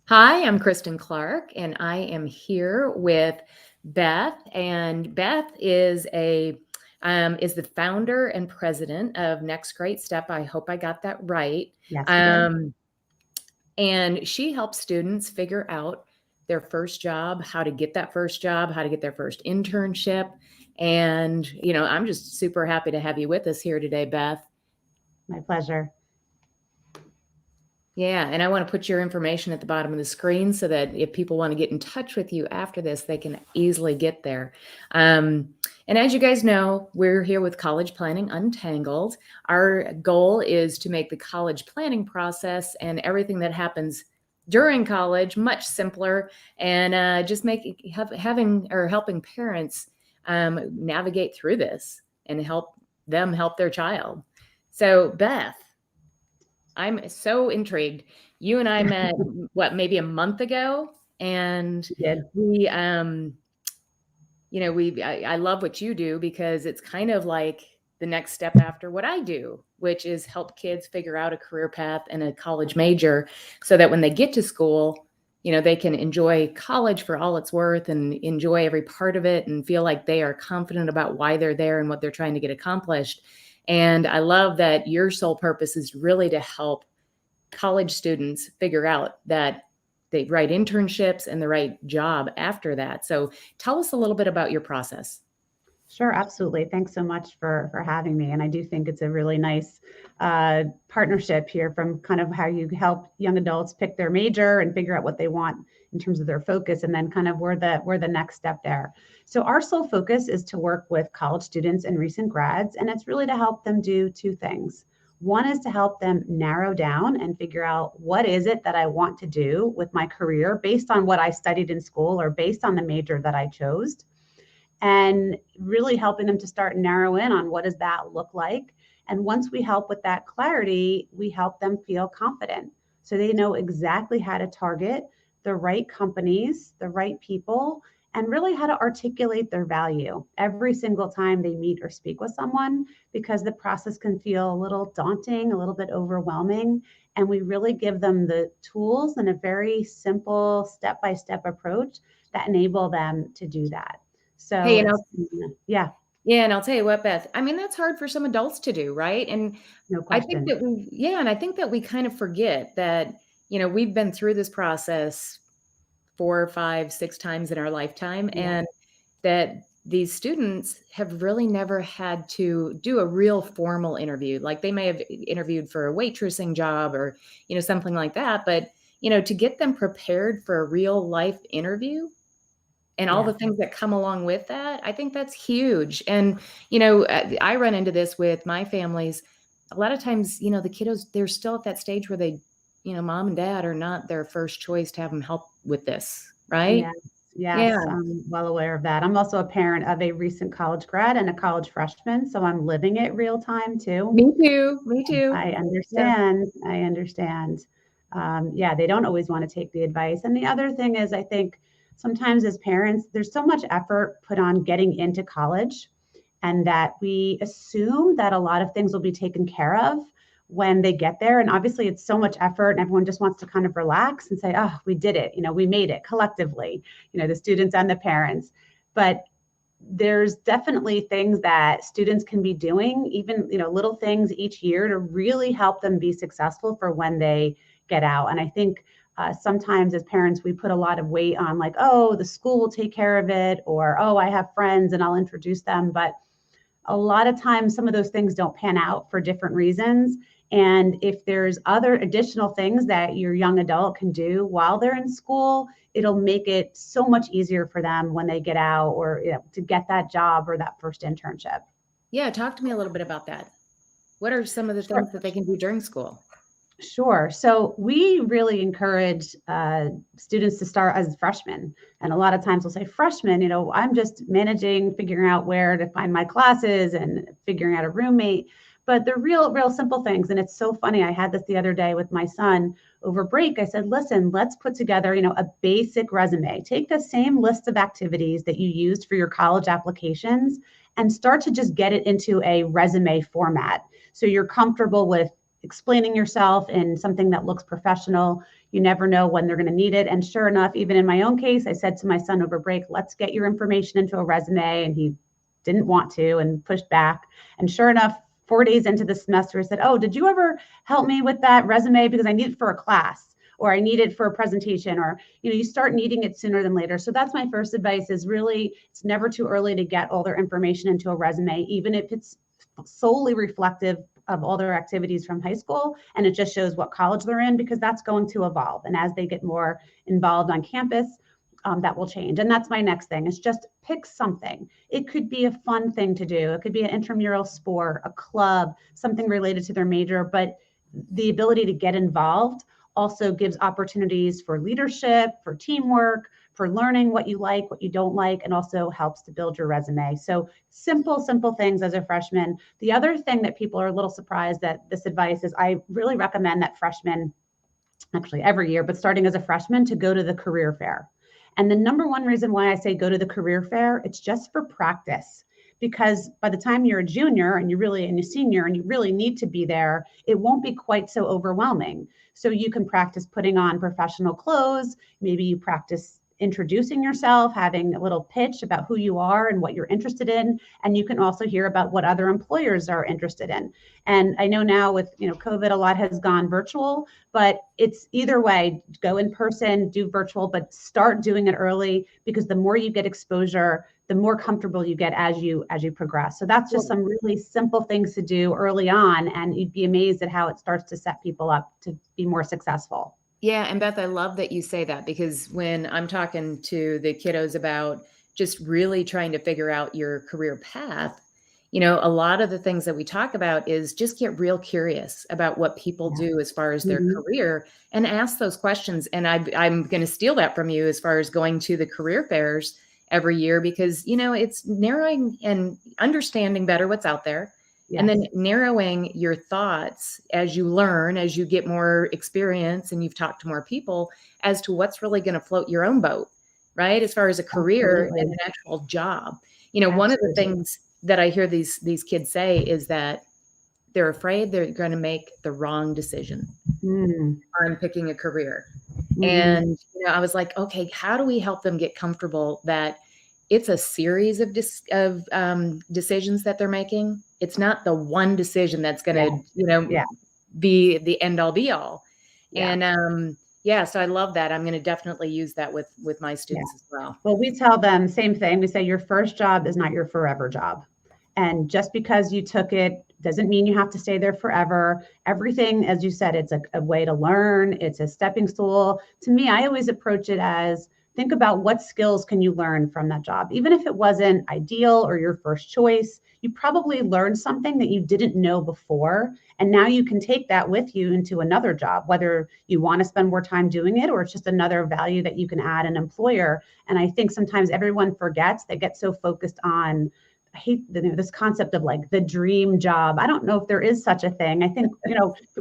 Hi, I'm Kristin Clark, and I am here with Beth. And Beth is the founder and president of Next Great Step. I hope I got that right. Yes, you did. Um, and she helps students figure out their first job, how to get that first job, how to get their first internship. And I'm just super happy to have you with us here today, Beth. My pleasure. Yeah, and I want to put your information at the bottom of the screen so that if people want to get in touch with you after this, they can easily get there. Um, and as you guys know, we're here with College Planning Untangled. Our goal is to make the college planning process and everything that happens during college much simpler, and just having or helping parents navigate through this and help them help their child. So, Beth, I'm so intrigued. You and I met, what, maybe a month ago, and You did. we, I love what you do because it's kind of like the next step after what I do, which is help kids figure out a career path and a college major so that when they get to school, they can enjoy college for all it's worth and enjoy every part of it and feel like they are confident about why they're there and what they're trying to get accomplished. And I love that your sole purpose is really to help college students figure out that they write internships and the right job after that. So tell us a little bit about your process. Sure, absolutely. Thanks so much for having me. And I do think it's a really nice partnership here from kind of how you help young adults pick their major and figure out what they want in terms of their focus, and then kind of where the next step there. So our sole focus is to work with college students and recent grads, and it's really to help them do two things. One is to help them narrow down and figure out what is it that I want to do with my career based on what I studied in school or based on the major that I chose, and really helping them to start narrow in on what does that look like. And once we help with that clarity, we help them feel confident so they know exactly how to target the right companies, the right people, and really how to articulate their value every single time they meet or speak with someone, because the process can feel a little daunting, a little bit overwhelming. And we really give them the tools and a very simple step-by-step approach that enable them to do that. So Hey, it's, yeah, yeah, and I'll tell you what, Beth, I mean, that's hard for some adults to do, right? And no I think question. that and I think that we kind of forget that, we've been through this process 4, 5, 6 times in our lifetime, Yeah, and that these students have really never had to do a real formal interview. Like they may have interviewed for a waitressing job or, something like that. But, to get them prepared for a real life interview and all yeah. the things that come along with that, I think that's huge. And, I run into this with my families. A lot of times, the kiddos, they're still at that stage where they, mom and dad are not their first choice to have them help with this. Right. Yes, Yeah. yes, I'm well aware of that. I'm also a parent of a recent college grad and a college freshman, so I'm living it real time too. Me too. Me too. I Yeah. understand. I understand. Yeah, they don't always want to take the advice. And the other thing is, I think sometimes as parents, there's so much effort put on getting into college, and that we assume that a lot of things will be taken care of when they get there. And obviously, it's so much effort, and everyone just wants to kind of relax and say, oh, we did it. We made it collectively, the students and the parents. But there's definitely things that students can be doing, even little things each year to really help them be successful for when they get out. And I think sometimes as parents we put a lot of weight on, like, oh, the school will take care of it, or oh, I have friends and I'll introduce them. But a lot of times some of those things don't pan out for different reasons. And if there's other additional things that your young adult can do while they're in school, it'll make it so much easier for them when they get out, or to get that job or that first internship. Yeah, talk to me a little bit about that. What are some of the Sure. things that they can do during school? Sure. So we really encourage students to start as freshmen. And a lot of times we'll say, freshmen, I'm just managing, figuring out where to find my classes and figuring out a roommate. But they're real simple things. And it's so funny. I had this the other day with my son over break. I said, listen, let's put together, a basic resume. Take the same list of activities that you used for your college applications and start to just get it into a resume format. So you're comfortable with explaining yourself in something that looks professional. You never know when they're going to need it. And sure enough, even in my own case, I said to my son over break, let's get your information into a resume. And he didn't want to and pushed back. And sure enough, 4 days into the semester, I said, oh, did you ever help me with that resume? Because I need it for a class, or I need it for a presentation, or, you start needing it sooner than later. So that's my first advice, is really, it's never too early to get all their information into a resume, even if it's solely reflective of all their activities from high school, and it just shows what college they're in, because that's going to evolve. And as they get more involved on campus, that will change. And that's my next thing, is just pick something. It could be a fun thing to do. It could be an intramural sport, a club, something related to their major, but the ability to get involved also gives opportunities for leadership, for teamwork, for learning what you like, what you don't like, and also helps to build your resume. So simple things as a freshman. The other thing that people are a little surprised at this advice is, I really recommend that freshmen, actually every year, but starting as a freshman, to go to the career fair. And the number one reason why I say go to the career fair, it's just for practice. Because by the time you're a junior and a senior and you really need to be there, it won't be quite so overwhelming. So you can practice putting on professional clothes. Maybe you practice introducing yourself, having a little pitch about who you are and what you're interested in. And you can also hear about what other employers are interested in. And I know now with COVID, a lot has gone virtual, but it's either way, go in person, do virtual, but start doing it early, because the more you get exposure, the more comfortable you get as you progress. So that's just some really simple things to do early on, and you'd be amazed at how it starts to set people up to be more successful. Yeah. And Beth, I love that you say that, because when I'm talking to the kiddos about just really trying to figure out your career path, a lot of the things that we talk about is just get real curious about what people do as far as their career, and ask those questions. And I'm going to steal that from you as far as going to the career fairs every year, because, it's narrowing and understanding better what's out there. Yes. And then narrowing your thoughts as you learn, as you get more experience and you've talked to more people, as to what's really going to float your own boat, right? As far as a career and an actual job. One of the things that I hear these kids say is that they're afraid they're going to make the wrong decision on picking a career. And, I was like, okay, how do we help them get comfortable that it's a series of decisions that they're making? It's not the one decision that's going to, be the end all be all. Yeah. And, so I love that. I'm going to definitely use that with my students as well. Well, we tell them same thing. We say your first job is not your forever job. And just because you took it doesn't mean you have to stay there forever. Everything, as you said, it's a way to learn. It's a stepping stool. To me, I always approach it as, think about what skills can you learn from that job. Even if it wasn't ideal or your first choice, you probably learned something that you didn't know before. And now you can take that with you into another job, whether you want to spend more time doing it or it's just another value that you can add an employer. And I think sometimes everyone forgets, they get so focused on, I hate this concept of like the dream job. I don't know if there is such a thing. I think,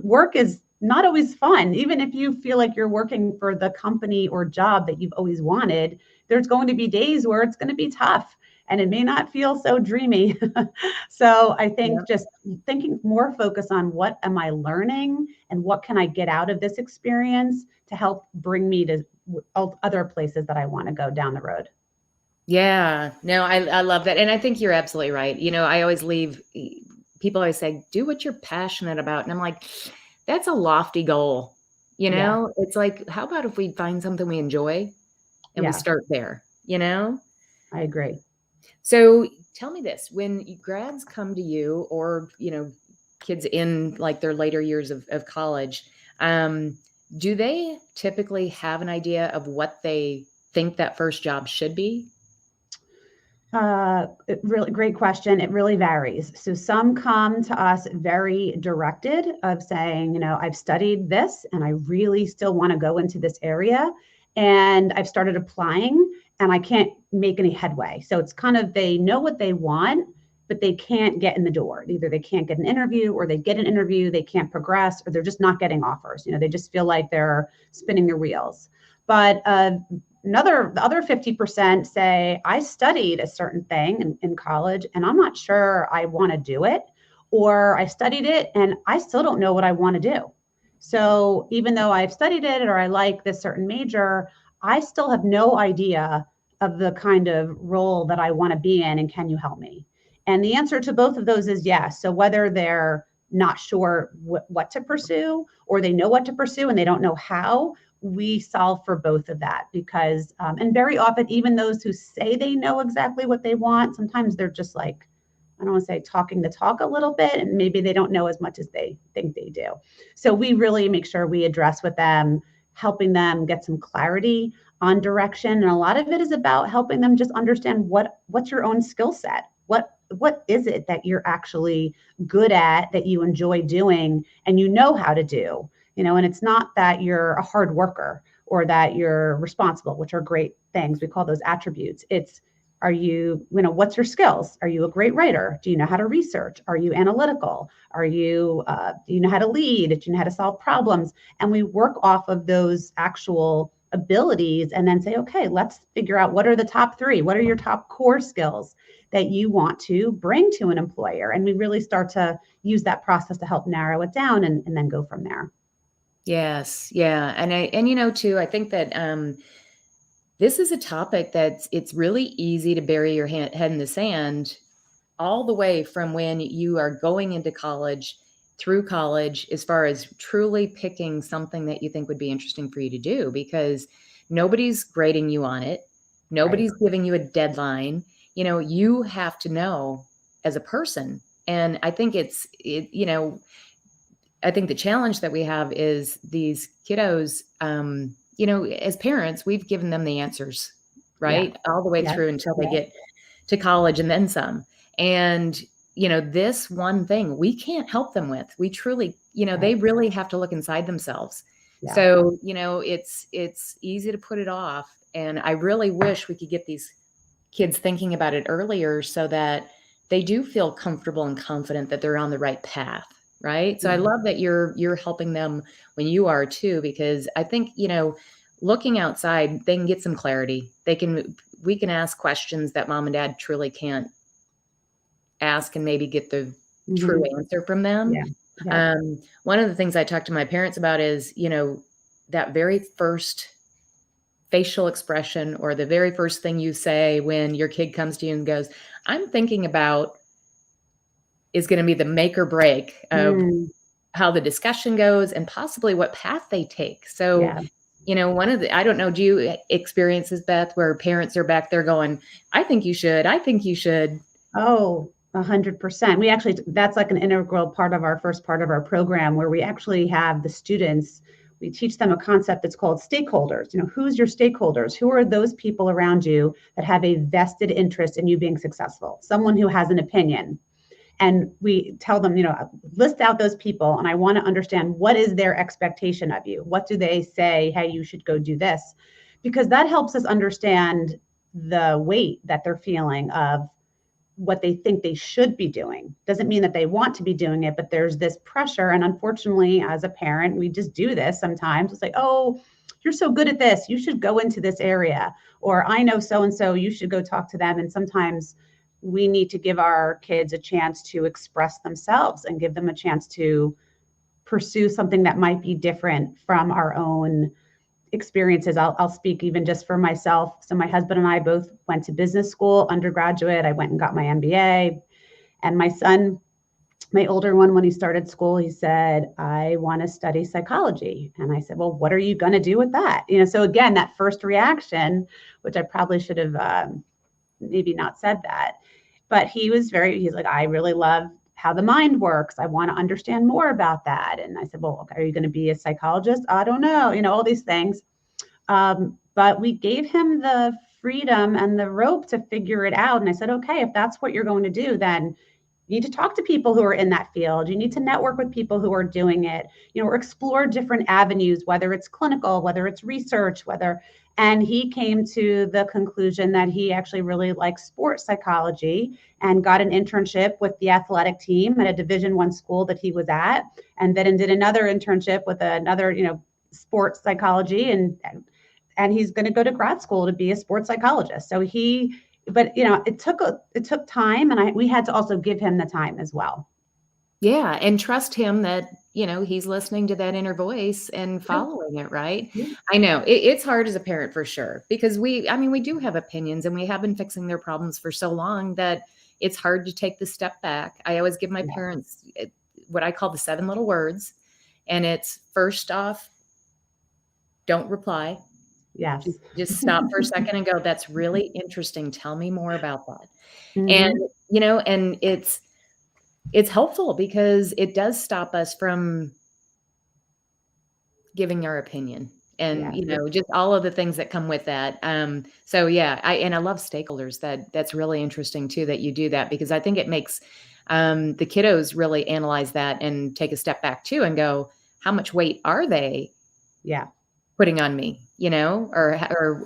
work is not always fun. Even if you feel like you're working for the company or job that you've always wanted, there's going to be days where it's going to be tough and it may not feel so dreamy. So I think just thinking more focus on what am I learning and what can I get out of this experience to help bring me to other places that I want to go down the road. Yeah, no, I love that. And I think you're absolutely right. I always people always say, do what you're passionate about. And I'm like, that's a lofty goal. It's like, how about if we find something we enjoy and we start there, I agree. So tell me this, when grads come to you or, kids in like their later years of college, do they typically have an idea of what they think that first job should be? Really great question. It really varies. So some come to us very directed of saying, I've studied this and I really still want to go into this area. And I've started applying and I can't make any headway. So it's kind of, they know what they want, but they can't get in the door. Either they can't get an interview or they get an interview, they can't progress, or they're just not getting offers. They just feel like they're spinning their wheels. But the other 50% say, I studied a certain thing in college and I'm not sure I want to do it. or I studied it and I still don't know what I want to do. So even though I've studied it or I like this certain major, I still have no idea of the kind of role that I want to be in. And can you help me? And the answer to both of those is yes. So whether they're not sure what to pursue or they know what to pursue and they don't know how, we solve for both of that because, and very often, even those who say they know exactly what they want, sometimes they're just like, I don't want to say talking the talk a little bit, and maybe they don't know as much as they think they do. So we really make sure we address with them, helping them get some clarity on direction. And a lot of it is about helping them just understand what's your own skill set. What is it that you're actually good at, that you enjoy doing and you know how to do? And it's not that you're a hard worker or that you're responsible, which are great things. We call those attributes. It's, what's your skills? Are you a great writer? Do you know how to research? Are you analytical? Do you know how to lead? Do you know how to solve problems? And we work off of those actual abilities and then say, okay, let's figure out what are the top 3? What are your top core skills that you want to bring to an employer? And we really start to use that process to help narrow it down and then go from there. Yes. Yeah. And too, I think that this is a topic it's really easy to bury your head in the sand all the way from when you are going into college through college, as far as truly picking something that you think would be interesting for you to do, because nobody's grading you on it. Nobody's giving you a deadline. You have to know as a person. And I think I think the challenge that we have is these kiddos, as parents, we've given them the answers, right? All the way through until they get to college and then some. And, this one thing we can't help them with. We truly, they really have to look inside themselves. Yeah. So, it's easy to put it off. And I really wish we could get these kids thinking about it earlier so that they do feel comfortable and confident that they're on the right path. Right. So I love that you're helping them when you are too, because I think, looking outside, they can get some clarity. We can ask questions that mom and dad truly can't ask and maybe get the true answer from them. Yeah. One of the things I talk to my parents about is, that very first facial expression or the very first thing you say when your kid comes to you and goes, I'm thinking about, is going to be the make or break of how the discussion goes and possibly what path they take. So, I don't know, do you experience this, Beth, where parents are back there going, I think you should. Oh, 100%. We actually, that's like an integral part of our first part of our program, where we actually have the students, we teach them a concept that's called stakeholders. Who's your stakeholders? Who are those people around you that have a vested interest in you being successful? Someone who has an opinion. And we tell them, list out those people. And I want to understand, what is their expectation of you? What do they say? Hey, you should go do this. Because that helps us understand the weight that they're feeling of what they think they should be doing. Doesn't mean that they want to be doing it, but there's this pressure. And unfortunately, as a parent, we just do this sometimes. It's like, oh, you're so good at this, you should go into this area. Or I know so-and-so, you should go talk to them. And sometimes we need to give our kids a chance to express themselves and give them a chance to pursue something that might be different from our own experiences. I'll speak even just for myself. So my husband and I both went to business school, undergraduate. I went and got my MBA. And my son, my older one, when he started school, he said, I want to study psychology. And I said, well, what are you going to do with that? So again, that first reaction, which I probably should have maybe not said that, but he's like, I really love how the mind works. I want to understand more about that. And I said, well, okay, are you going to be a psychologist? I don't know, all these things. But we gave him the freedom and the rope to figure it out. And I said, okay, if that's what you're going to do, then you need to talk to people who are in that field. You need to network with people who are doing it, or explore different avenues, whether it's clinical, whether it's research, and he came to the conclusion that he actually really likes sports psychology and got an internship with the athletic team at a Division I school that he was at, and then did another internship with another, sports psychology, and he's going to go to grad school to be a sports psychologist. So it took time, and we had to also give him the time as well. Yeah, and trust him that, he's listening to that inner voice and Yep. following it, right? Yeah. I know it's hard as a parent for sure because we do have opinions and we have been fixing their problems for so long that it's hard to take the step back. I always give my Yeah. parents what I call the 7 little words, and it's first off, don't reply. Yes. Just stop for a second and go, "That's really interesting. Tell me more about that." And, Hmm. and it's helpful because it does stop us from giving our opinion and, Yes. just all of the things that come with that. So yeah, I love stakeholders. That's really interesting too that you do that because I think it makes the kiddos really analyze that and take a step back too and go, how much weight are they Yeah. putting on me, or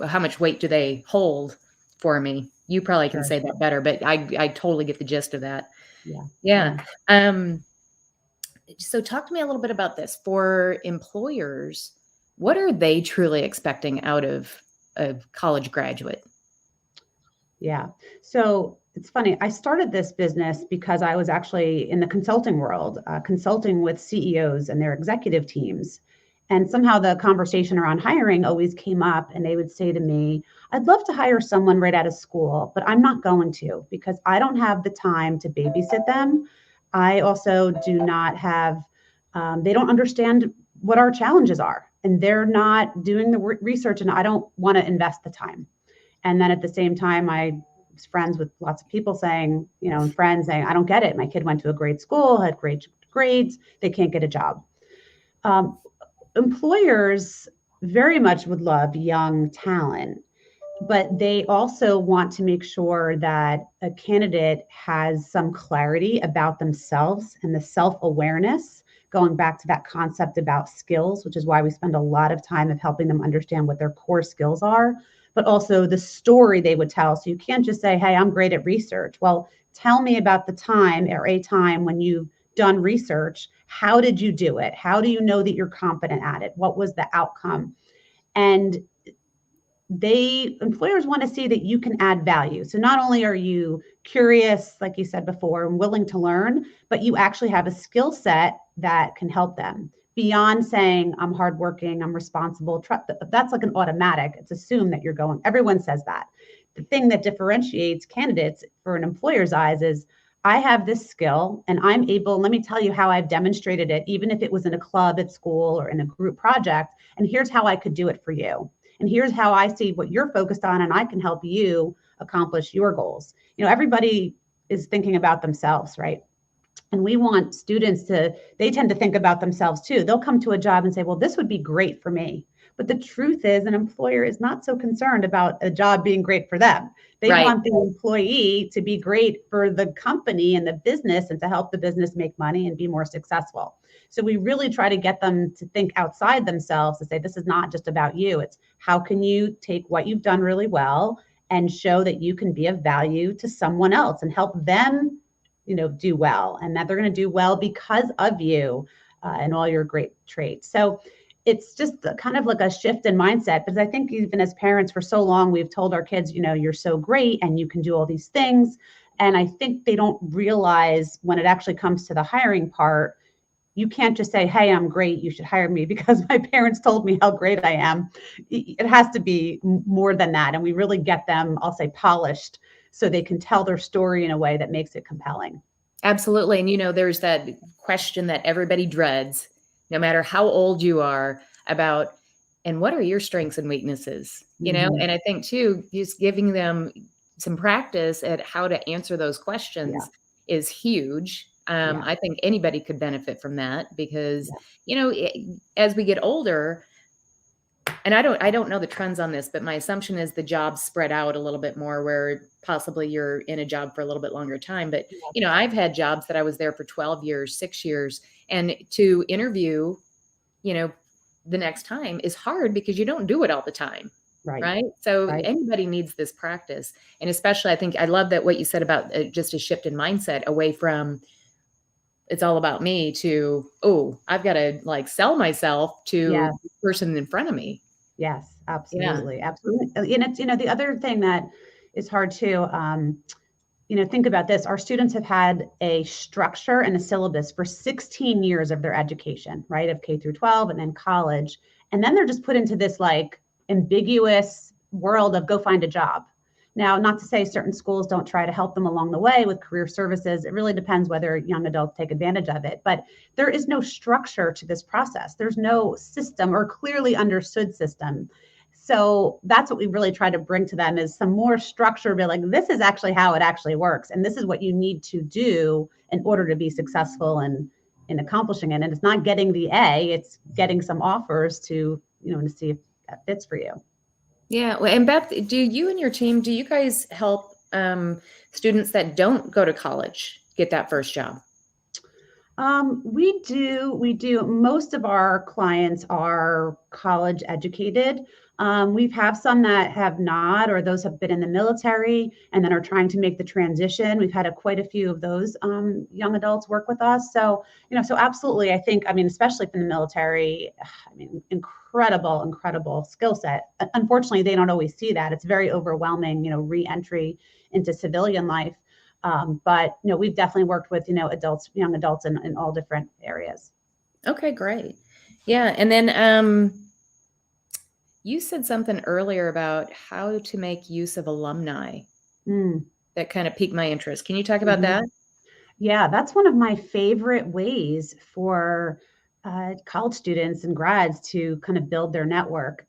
how much weight do they hold for me? You probably can Sure. say that better, but I totally get the gist of that. Yeah. Yeah. Yeah. Um, so talk to me a little bit about this. For employers, what are they truly expecting out of a college graduate? Yeah. So it's funny. I started this business because I was actually in the consulting world, consulting with CEOs and their executive teams. And somehow the conversation around hiring always came up, and they would say to me, I'd love to hire someone right out of school, but I'm not going to because I don't have the time to babysit them. I also do not have, they don't understand what our challenges are, and they're not doing the research, and I don't want to invest the time. And then at the same time, I was friends with lots of people saying, and friends saying, I don't get it. My kid went to a great school, had great grades, they can't get a job. Um, Employers very much would love young talent, but they also want to make sure that a candidate has some clarity about themselves and the self awareness. Going back to that concept about skills, which is why we spend a lot of time of helping them understand what their core skills are, but also the story they would tell. So you can't just say, hey, I'm great at research. Well, tell me about the time or a time when you've done research. How did you do it? How do you know that you're competent at it? What was the outcome? And employers want to see that you can add value. So not only are you curious, like you said before, and willing to learn, but you actually have a skill set that can help them beyond saying I'm hardworking, I'm responsible. That's like an automatic. It's assumed that you're going. Everyone says that. The thing that differentiates candidates for an employer's eyes is I have this skill and I'm able, let me tell you how I've demonstrated it, even if it was in a club at school or in a group project. And here's how I could do it for you. And here's how I see what you're focused on, and I can help you accomplish your goals. Everybody is thinking about themselves, right? And we want students they tend to think about themselves too. They'll come to a job and say, well, this would be great for me. But the truth is, an employer is not so concerned about a job being great for them. They Right. want the employee to be great for the company and the business and to help the business make money and be more successful. So we really try to get them to think outside themselves to say, this is not just about you. It's how can you take what you've done really well and show that you can be of value to someone else and help them do well, and that they're going to do well because of you and all your great traits. So it's just kind of like a shift in mindset, because I think even as parents for so long, we've told our kids, you're so great and you can do all these things. And I think they don't realize when it actually comes to the hiring part, you can't just say, hey, I'm great, you should hire me because my parents told me how great I am. It has to be more than that. And we really get them, I'll say, polished so they can tell their story in a way that makes it compelling. Absolutely. And there's that question that everybody dreads, no matter how old you are, about, and what are your strengths and weaknesses? Mm-hmm. And I think too, just giving them some practice at how to answer those Yeah. questions is huge. Yeah. I think anybody could benefit from that because, Yeah. as we get older, and I don't know the trends on this, but my assumption is the jobs spread out a little bit more where possibly you're in a job for a little bit longer time. But, I've had jobs that I was there for 12 years, 6 years, and to interview, you know, the next time is hard because you don't do it all the time. Right. Right. So Right. anybody needs this practice. And especially, I think I love that what you said about just a shift in mindset away from it's all about me to, oh, I've got to like sell myself to Yeah. the person in front of me. Yes, Yeah. absolutely. Absolutely. And it's, the other thing that is hard too, think about this. Our students have had a structure and a syllabus for 16 years of their education, right? Of K through 12 and then college. And then they're just put into this like ambiguous world of go find a job. Now, not to say certain schools don't try to help them along the way with career services. It really depends whether young adults take advantage of it. But there is no structure to this process. There's no system or clearly understood system. So that's what we really try to bring to them is some more structure, be like, this is actually how it actually works. And this is what you need to do in order to be successful in accomplishing it. And it's not getting the A, it's getting some offers to see if that fits for you. Yeah. Well, and Beth, do you and your team, do you guys help students that don't go to college get that first job? We do. Most of our clients are college educated. We have some that have not, or those have been in the military and then are trying to make the transition. We've had quite a few of those young adults work with us. So, so absolutely, I think, especially from the military, incredible skill set. Unfortunately, they don't always see that. It's very overwhelming, re-entry into civilian life. But we've definitely worked with young adults in all different areas. Okay, great. Yeah, and then you said something earlier about how to make use of alumni. That kind of piqued my interest. Can you talk about that? Yeah, that's one of my favorite ways for college students and grads to kind of build their network.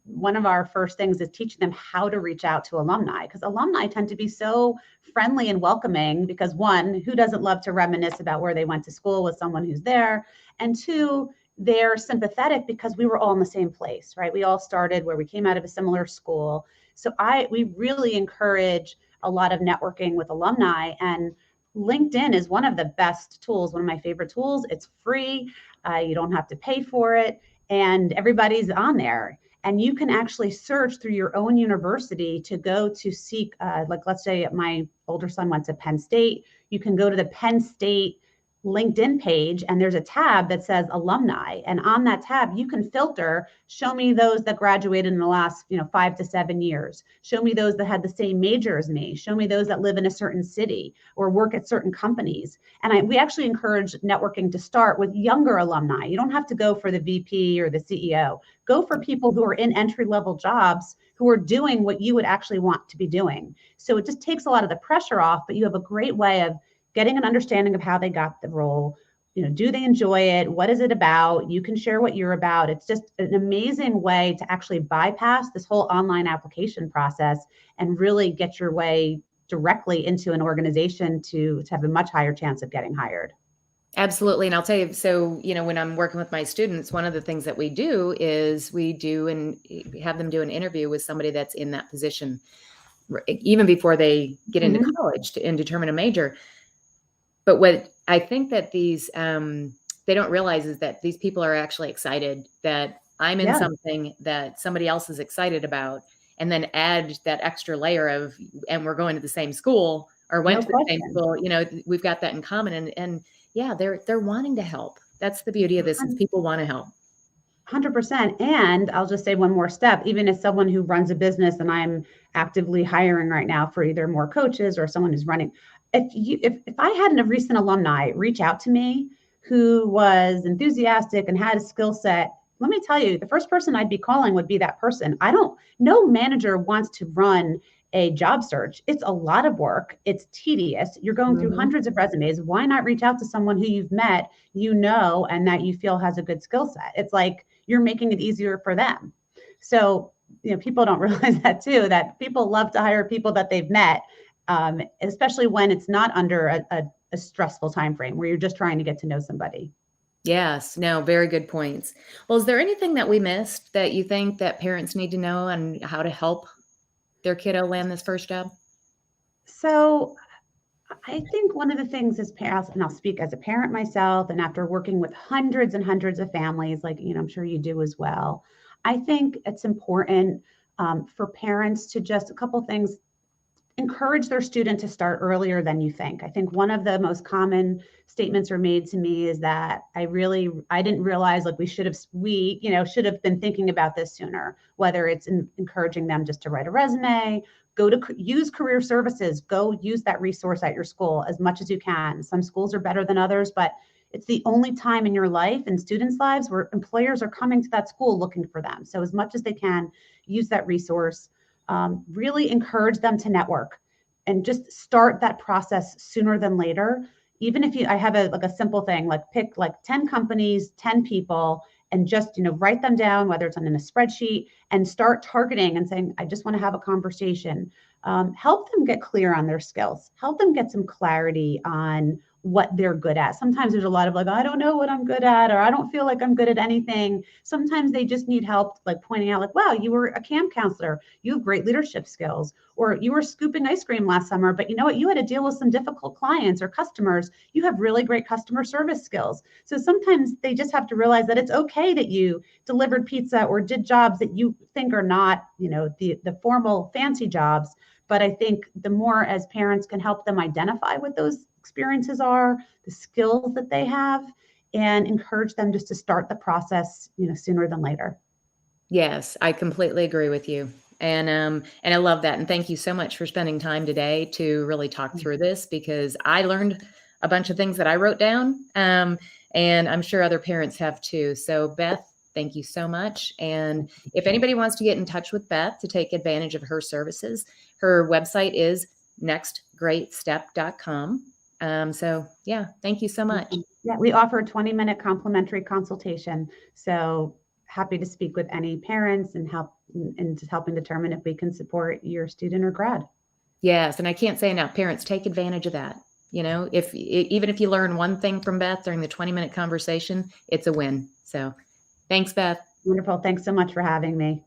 One of our first things is teaching them how to reach out to alumni, because alumni tend to be so friendly and welcoming because one, who doesn't love to reminisce about where they went to school with someone who's there? And two, they're sympathetic because we were all in the same place, right? We all started where we came out of a similar school. So we really encourage a lot of networking with alumni, and LinkedIn is one of the best tools, one of my favorite tools. It's free. You don't have to pay for it, and everybody's on there. And you can actually search through your own university to go to seek, like let's say my older son went to Penn State. You can go to the Penn State LinkedIn page and there's a tab that says alumni. And on that tab, you can filter, show me those that graduated in the last 5 to 7 years. Show me those that had the same major as me. Show me those that live in a certain city or work at certain companies. And we actually encourage networking to start with younger alumni. You don't have to go for the VP or the CEO. Go for people who are in entry-level jobs who are doing what you would actually want to be doing. So it just takes a lot of the pressure off, but you have a great way of getting an understanding of how they got the role. Do they enjoy it? What is it about? You can share what you're about. It's just an amazing way to actually bypass this whole online application process and really get your way directly into an organization to have a much higher chance of getting hired. Absolutely. And I'll tell you, so, when I'm working with my students, one of the things that we do is we have them do an interview with somebody that's in that position, even before they get into college and determine a major. But what I think that these, they don't realize is that these people are actually excited that I'm in something that somebody else is excited about, and then add that extra layer of, and we're going to the same school or went to the same school, we've got that in common. And yeah, they're wanting to help. That's the beauty of this, is people want to help. 100%. And I'll just say one more step, even as someone who runs a business and I'm actively hiring right now for either more coaches or someone who's running, if I had a recent alumni reach out to me who was enthusiastic and had a skill set, let me tell you, the first person I'd be calling would be that person. No manager wants to run a job search. It's a lot of work. It's tedious. You're going through hundreds of resumes. Why not reach out to someone who you've met, and that you feel has a good skill set? It's like you're making it easier for them. So, people don't realize that too, that people love to hire people that they've met, especially when it's not under a stressful time frame where you're just trying to get to know somebody. Yes, no, very good points. Well, is there anything that we missed that you think that parents need to know on how to help their kiddo land this first job? So I think one of the things is parents, and I'll speak as a parent myself, and after working with hundreds and hundreds of families, like, I'm sure you do as well. I think it's important for parents to just, a couple things, encourage their student to start earlier than you think. I think one of the most common statements are made to me is that I didn't realize, like, we should have been thinking about this sooner, whether it's encouraging them just to write a resume, use career services, go use that resource at your school as much as you can. Some schools are better than others, but it's the only time in your life and students' lives where employers are coming to that school looking for them. So as much as they can, use that resource. Really encourage them to network and just start that process sooner than later. Even if I have a simple thing, like pick like 10 companies, 10 people, and just, write them down, whether it's in a spreadsheet, and start targeting and saying, I just want to have a conversation. Help them get clear on their skills. Help them get some clarity on what they're good at. Sometimes there's a lot of like, I don't know what I'm good at, or I don't feel like I'm good at anything. Sometimes they just need help, like pointing out like, wow, you were a camp counselor. You have great leadership skills, or you were scooping ice cream last summer, but you know what? You had to deal with some difficult clients or customers. You have really great customer service skills. So sometimes they just have to realize that it's okay that you delivered pizza or did jobs that you think are not, the formal fancy jobs. But I think the more as parents can help them identify what those experiences are, the skills that they have, and encourage them just to start the process, sooner than later. Yes, I completely agree with you. And I love that. And thank you so much for spending time today to really talk through this, because I learned a bunch of things that I wrote down. And I'm sure other parents have too. So Beth, thank you so much. And if anybody wants to get in touch with Beth to take advantage of her services, her website is nextgreatstep.com. So yeah, thank you so much. Yeah, we offer a 20-minute complimentary consultation. So happy to speak with any parents and help in helping determine if we can support your student or grad. Yes. And I can't say enough, parents, take advantage of that. Even if you learn one thing from Beth during the 20-minute conversation, it's a win. So thanks, Beth. Wonderful. Thanks so much for having me.